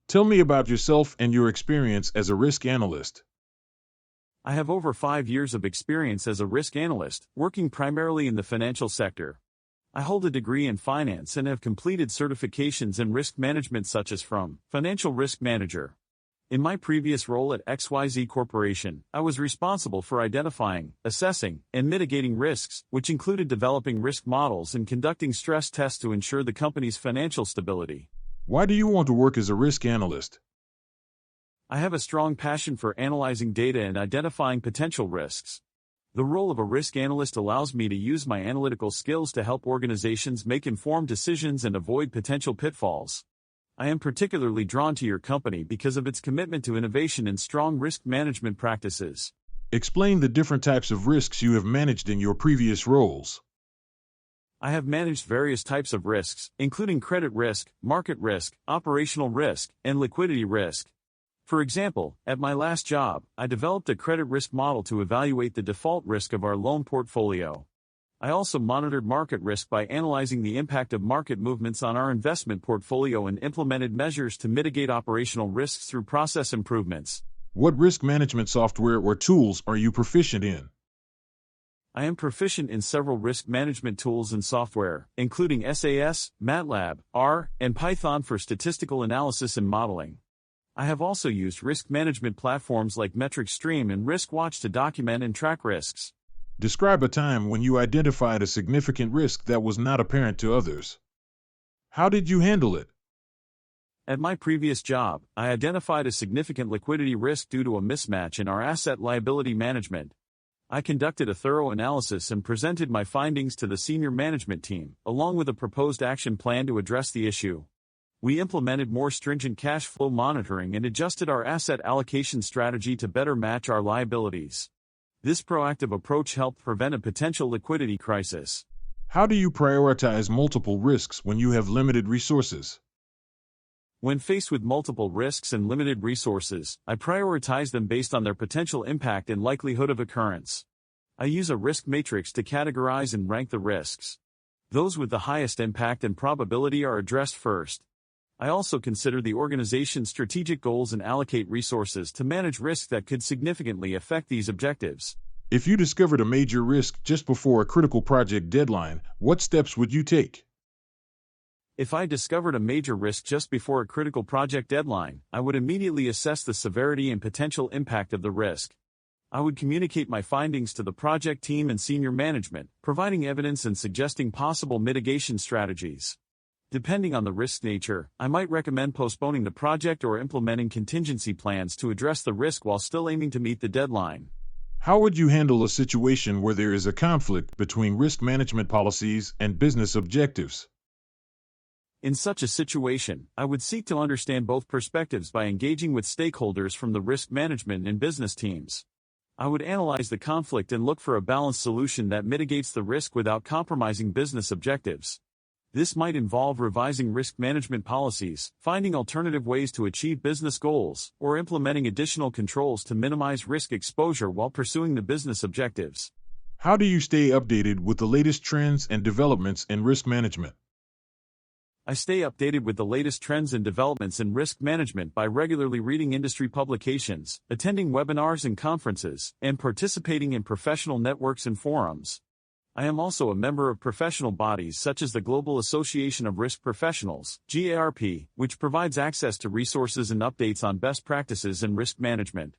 Tell me about yourself and your experience as a risk analyst. I have over 5 years of experience as a risk analyst, working primarily in the financial sector. I hold a degree in finance and have completed certifications in risk management such as from Financial Risk Manager. In my previous role at XYZ Corporation, I was responsible for identifying, assessing, and mitigating risks, which included developing risk models and conducting stress tests to ensure the company's financial stability. Why do you want to work as a risk analyst? I have a strong passion for analyzing data and identifying potential risks. The role of a risk analyst allows me to use my analytical skills to help organizations make informed decisions and avoid potential pitfalls. I am particularly drawn to your company because of its commitment to innovation and strong risk management practices. Explain the different types of risks you have managed in your previous roles. I have managed various types of risks, including credit risk, market risk, operational risk, and liquidity risk. For example, at my last job, I developed a credit risk model to evaluate the default risk of our loan portfolio. I also monitored market risk by analyzing the impact of market movements on our investment portfolio and implemented measures to mitigate operational risks through process improvements. What risk management software or tools are you proficient in? I am proficient in several risk management tools and software, including SAS, MATLAB, R, and Python for statistical analysis and modeling. I have also used risk management platforms like MetricStream and RiskWatch to document and track risks. Describe a time when you identified a significant risk that was not apparent to others. How did you handle it? At my previous job, I identified a significant liquidity risk due to a mismatch in our asset liability management. I conducted a thorough analysis and presented my findings to the senior management team, along with a proposed action plan to address the issue. We implemented more stringent cash flow monitoring and adjusted our asset allocation strategy to better match our liabilities. This proactive approach helped prevent a potential liquidity crisis. How do you prioritize multiple risks when you have limited resources? When faced with multiple risks and limited resources, I prioritize them based on their potential impact and likelihood of occurrence. I use a risk matrix to categorize and rank the risks. Those with the highest impact and probability are addressed first. I also consider the organization's strategic goals and allocate resources to manage risks that could significantly affect these objectives. If you discovered a major risk just before a critical project deadline, what steps would you take? If I discovered a major risk just before a critical project deadline, I would immediately assess the severity and potential impact of the risk. I would communicate my findings to the project team and senior management, providing evidence and suggesting possible mitigation strategies. Depending on the risk nature, I might recommend postponing the project or implementing contingency plans to address the risk while still aiming to meet the deadline. How would you handle a situation where there is a conflict between risk management policies and business objectives? In such a situation, I would seek to understand both perspectives by engaging with stakeholders from the risk management and business teams. I would analyze the conflict and look for a balanced solution that mitigates the risk without compromising business objectives. This might involve revising risk management policies, finding alternative ways to achieve business goals, or implementing additional controls to minimize risk exposure while pursuing the business objectives. How do you stay updated with the latest trends and developments in risk management? I stay updated with the latest trends and developments in risk management by regularly reading industry publications, attending webinars and conferences, and participating in professional networks and forums. I am also a member of professional bodies such as the Global Association of Risk Professionals, GARP, which provides access to resources and updates on best practices in risk management.